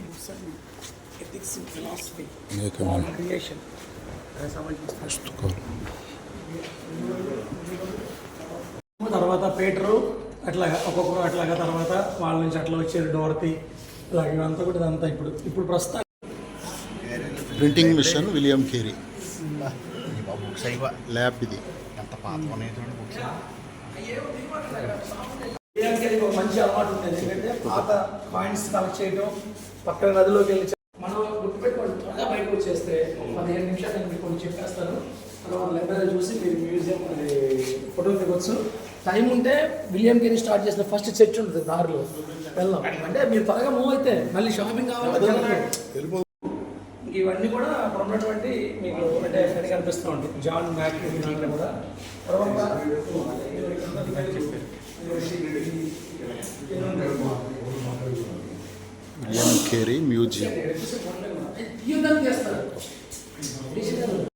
books and ethics in philosophy, creation. పుస్తకాలు తర్వాత Peter అట్లాగా ఒక్కొక్కరు అట్లాగా తర్వాత వాళ్ళ నుంచి అట్లా వచ్చారు డోరతి ఇలాగ ఇవంతా కూడా ఇదంతా ఇప్పుడు ప్రస్తుతం printing machine William Carey books అయిపో ల్యాబ్ ఇది ఎంత పాత చూడండి బుక్స్ ఒక మంచి అలవాటు ఉంటుంది. ఎందుకంటే పాత కాయిన్స్ కలెక్ట్ చేయడం, పక్కన నదిలోకి వెళ్ళి మనం గుర్తుపెట్టుకోండి. త్వరగా బయటకు వచ్చేస్తే 15 నిమిషాలు నేను మీకు కొన్ని చెప్పేస్తాను. తర్వాత లైబ్రరీ చూసి మీరు మ్యూజియం అది ఫోటో దిగొచ్చు. టైం ఉంటే విలియం కేరీ స్టార్ట్ చేసిన ఫస్ట్ చర్చ్ ఉంటుంది దారిలో వెళ్దాం. అంటే మీరు త్వరగా మూవ్ అయితే మళ్ళీ షాపింగ్ కావాలి. ఇవన్నీ కూడా అక్కడ ఉన్నటువంటి మీకు అంటే ఎక్కడ కనిపిస్తూ ఉంటాయి. జాన్ మ్యాక్లీ దాంట్లో కూడా తర్వాత విలియం కేరీ మ్యూజియం.